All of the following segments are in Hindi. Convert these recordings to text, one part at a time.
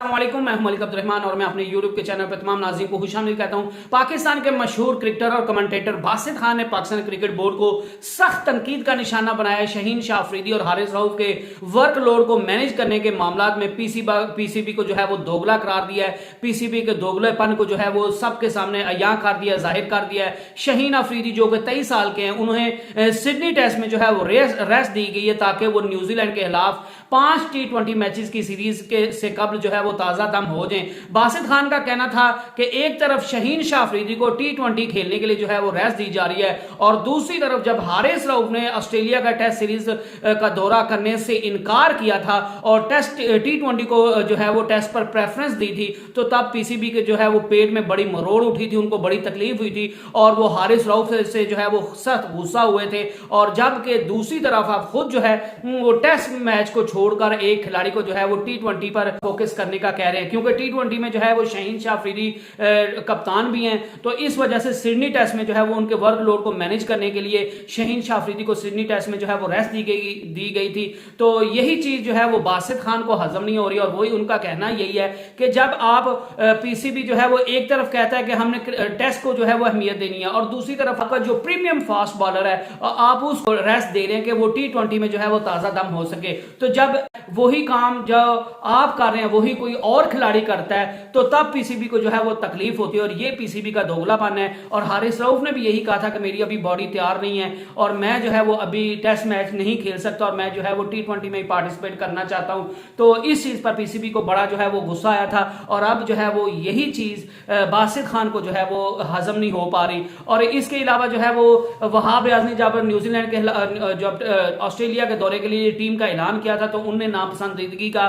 अस्सलामुअलैकुम, मैं मलिक अब्दुर्रहमान और मैं अपने यूट्यूब के चैनल पर तमाम नाज़रीन को खुशामदीद कहता हूं। पाकिस्तान के मशहूर क्रिकेटर और कमेंटेटर बासित खान ने पाकिस्तान क्रिकेट बोर्ड को सख्त तनकीद का निशाना बनाया है। शहीन शाह अफरीदी और हारिस रऊफ के वर्कलोड को मैनेज करने के मामला में पीसीबी को जो है वो दोगला करार दिया है। पीसीबी के दोगलेपन को जो है वो सबके सामने अयां कर दिया, जाहिर कर दिया है। शहीन अफरीदी जो कि 23 साल के हैं, उन्हें सिडनी टेस्ट में जो है वो रेस्ट दी गई है ताकि वो न्यूजीलैंड के खिलाफ 5 T20 मैचेस की सीरीज से कबल जो है वो ताजा दम हो जाएं। बासित खान का कहना था कि एक तरफ शहीन शाह अफरीदी को T20 खेलने के लिए जो है वो रेस्ट दी जा रही है और दूसरी तरफ जब हारिस रऊफ ने ऑस्ट्रेलिया का टेस्ट सीरीज का दौरा करने से इनकार किया था और टेस्ट T20 को जो है वो टेस्ट पर प्रेफरेंस दी थी, तो तब पीसीबी के जो है वो पेट में बड़ी मरोड़ उठी थी, उनको बड़ी तकलीफ हुई थी और वो हारिस रऊफ से जो है वो सख्त गुस्सा हुए थे। और जबकि दूसरी तरफ आप खुद जो है वो टेस्ट मैच को छोड़कर एक खिलाड़ी को जो है वो T20 पर फोकस करने का कह रहे हैं, क्योंकि T20 में जो है वो शहीन शाह अफरीदी कप्तान भी हैं, तो इस वजह से सिडनी टेस्ट में जो है वो उनके वर्कलोड को मैनेज करने के लिए शहीन शाह अफरीदी को सिडनी टेस्ट में जो है वो रेस्ट दी गई थी। तो यही चीज जो है वो बासित खान को हजम नहीं हो रही और वही उनका कहना यही है कि जब आप पीसीबी जो है वो एक तरफ कहता है कि हमने टेस्ट को जो है वो अहमियत देनी है और दूसरी तरफ आपका जो प्रीमियम फास्ट बॉलर है आप उसको रेस्ट दे रहे हैं कि वो T20 में जो है वो ताजा दम हो सके, तो जब वही काम जो आप कर रहे हैं वही कोई और खिलाड़ी करता है तो तब पीसीबी को जो है वो तकलीफ होती है और ये पीसीबी का दोगलापन है। और हारिस रऊफ ने भी यही कहा था कि मेरी अभी बॉडी तैयार नहीं है और मैं जो है वो अभी टेस्ट मैच नहीं खेल सकता और मैं जो है वो T20 में पार्टिसिपेट करना चाहता हूं। तो इस चीज पर पीसीबी को बड़ा जो है वो गुस्सा आया था और अब जो है वो यही चीज बासित खान को जो है वो हजम नहीं हो पा रही। और इसके अलावा जो है वो वहाब रियाज जब न्यूजीलैंड के जब ऑस्ट्रेलिया के दौरे के लिए टीम का ऐलान किया था तो उनने नापसंदीदगी का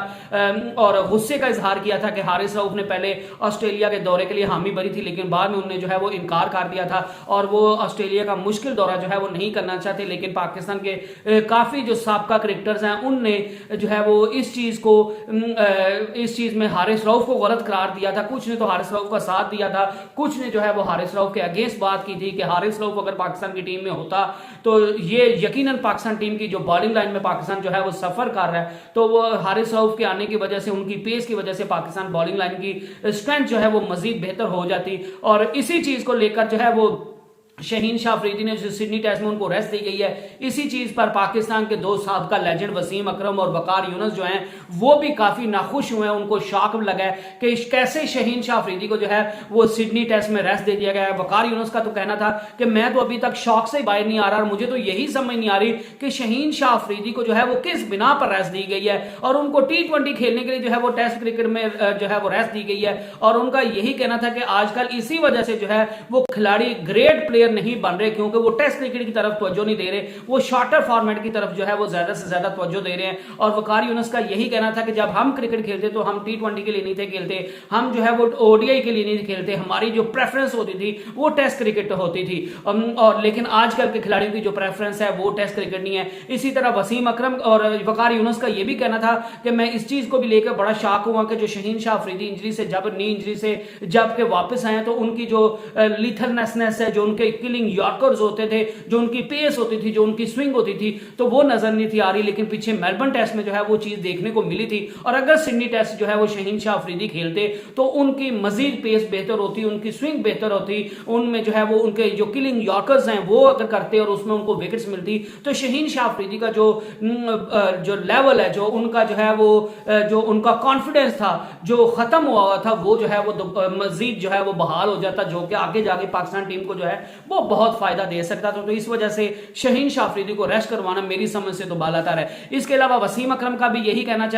और गुस्से का इजहार किया था कि हारिस रऊफ ने पहले ऑस्ट्रेलिया के दौरे के लिए हामी भरी थी लेकिन बाद में उन्होंने जो है वो इनकार कर दिया था और वो ऑस्ट्रेलिया का मुश्किल दौरा जो है वो नहीं करना चाहते। लेकिन पाकिस्तान के काफी जो साबका क्रिकेटर्स हैं उनने जो है वो इस चीज में हारिस रऊफ को गलत करार दिया था। कुछ ने तो हारिस रऊफ का साथ दिया था, कुछ ने जो है वो हारिस रऊफ के अगेंस्ट बात की थी कि हारिस रऊफ अगर पाकिस्तान की टीम में होता तो ये यकीनन पाकिस्तान टीम की जो बॉलिंग लाइन में पाकिस्तान जो है वो सफर कर रहा है, तो वो हारिस रऊफ के आने की वजह से, उनकी पेस की वजह से पाकिस्तान बॉलिंग लाइन की स्ट्रेंथ जो है वो मजीद बेहतर हो जाती। और इसी चीज को लेकर जो है वो शहीन शाह अफरीदी ने जो सिडनी टेस्ट में उनको रेस्ट दी गई है, इसी चीज पर पाकिस्तान के दो साबका लेजेंड वसीम अकरम और वकार यूनुस जो हैं वो भी काफी नाखुश हुए हैं। उनको शॉक लगा है कि कैसे शहीन शाह अफरीदी को जो है वो सिडनी टेस्ट में रेस्ट दे दिया गया है। वकार यूनुस का तो कहना था कि मैं तो अभी तक शॉक से बाहर नहीं आ रहा और मुझे तो यही समझ नहीं आ रही कि शहीन शाह अफरीदी को जो है वो किस बिना पर रेस्ट दी गई है और उनको T20 खेलने के लिए जो है वो टेस्ट क्रिकेट में जो है वो रेस्ट दी गई है। और उनका यही कहना था कि आजकल इसी वजह से जो है वो खिलाड़ी ग्रेट प्लेयर नहीं बन रहे क्योंकि वो टेस्ट क्रिकेट की तरफ तवज्जो नहीं दे रहे, वो शॉर्टर फॉर्मेट की तरफ जो है वो ज्यादा से ज्यादा तवज्जो दे रहे हैं। और वकार यूनुस का यही कहना था कि जब हम क्रिकेट खेलते तो हम T20 के लिए नहीं थे खेलते, हम जो है वो ODI के लिए नहीं खेलते, हमारी जो प्रेफरेंस होती थी वो टेस्ट क्रिकेट होती थी। और लेकिन आजकल के खिलाड़ियों की जो प्रेफरेंस है वो टेस्ट क्रिकेट नहीं है। इसी तरह वसीम अकरम और वकार यूनुस का यह भी कहना था कि मैं इस चीज को भी लेकर बड़ा शॉक हुआ कि जो शहीन शाह अफरीदी इंजरी से जब नी इंजरी से जब के वापस आए तो उनकी जो लीथलनेस है, जो उनके किलिंग यॉर्कर्स होते थे, जो उनकी पेस होती थी, जो उनकी स्विंग होती थी, तो वो नजर नहीं थी आ रही। लेकिन पीछे मेलबर्न टेस्ट में जो है वो चीज देखने को मिली थी और अगर सिडनी टेस्ट जो है वो शहीन शाह अफरीदी खेलते तो उनकी मजीद पेस बेहतर होती, उनकी स्विंग बेहतर होती, उनमें जो है वो उनके जो किलिंग यॉर्कर्स हैं वो अगर करते और उसमें उनको विकेट्स मिलती तो शहीन शाह अफरीदी का जो लेवल है, जो उनका जो है वो जो उनका कॉन्फिडेंस था जो खत्म हुआ था वो जो है वो मजीद जो है वो बहाल हो जाता, जो कि आगे जाके पाकिस्तान टीम को जो है वो बहुत फायदा दे सकता था। तो इस वजह से शहीन शाह अफरीदी को रेस्ट करवाना मेरी समझ से तो बालातर है। इसके अलावा वसीम अकरम का भी यही कहना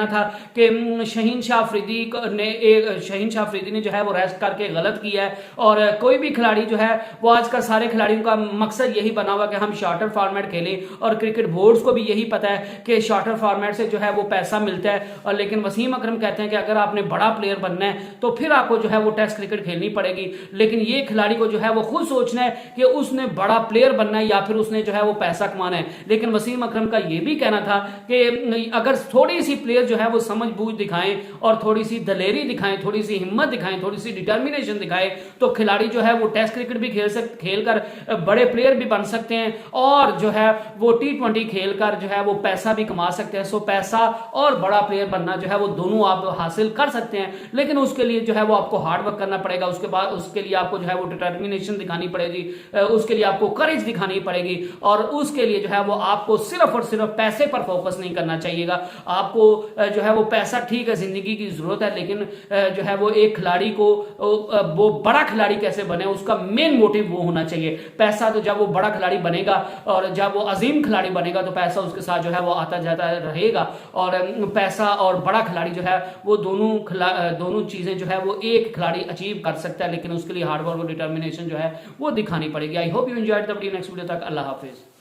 था कि शहीन शाह अफरीदी ने जो है वो रेस्ट करके गलत किया है और कोई भी खिलाड़ी जो है वो आजकल सारे खिलाड़ियों का मकसद यही बना हुआ कि हम शॉर्टर फॉर्मेट खेलें और क्रिकेट बोर्ड्स को भी यही पता है कि शॉर्टर फॉर्मेट से जो है वो पैसा मिलता है। और लेकिन वसीम अकरम कहते हैं कि अगर आपने बड़ा प्लेयर बनना है तो फिर आपको जो है वो टेस्ट क्रिकेट खेलनी पड़ेगी। लेकिन ये खिलाड़ी को जो है वो खुद सोचना है कि उसने बड़ा प्लेयर बनना है या फिर उसने जो है वो पैसा कमाना है। लेकिन वसीम अकरम का यह भी कहना था कि अगर थोड़ी सी प्लेयर जो है वो समझ बूझ दिखाएं और थोड़ी सी दलेरी दिखाएं, थोड़ी सी हिम्मत दिखाएं, थोड़ी सी डिटर्मिनेशन दिखाएं, तो खिलाड़ी जो है वो टेस्ट क्रिकेट भी खेलकर बड़े प्लेयर भी बन सकते हैं और जो है वो T20 खेलकर जो है वो पैसा भी कमा सकते हैं। सो पैसा और बड़ा प्लेयर बनना जो है वो दोनों आप हासिल कर सकते हैं, लेकिन उसके लिए जो है वो आपको हार्ड वर्क करना पड़ेगा। उसके बाद उसके लिए आपको जो है वो डिटर्मिनेशन दिखानी पड़ेगी, उसके लिए आपको करेज दिखानी पड़ेगी और उसके लिए जो है वो आपको सिर्फ और सिर्फ पैसे पर फोकस नहीं करना चाहिएगा। आपको जो है वो पैसा ठीक है, जिंदगी की जरूरत है, लेकिन जो है वो एक खिलाड़ी को वो बड़ा खिलाड़ी कैसे बने उसका मेन मोटिव वो होना चाहिए। पैसा तो जब वो बड़ा खिलाड़ी बनेगा और जब वो अजीम खिलाड़ी बनेगा तो पैसा उसके साथ जो है वो आता जाता रहेगा और पैसा और बड़ा खिलाड़ी जो है वो दोनों चीजें जो है वो एक खिलाड़ी अचीव कर सकता है, लेकिन उसके लिए हार्डवर्क और डिटर्मिनेशन जो है वो दिखानी पड़ेगी। I hope you enjoyed the video. Next video तक अल्लाह हाफिज।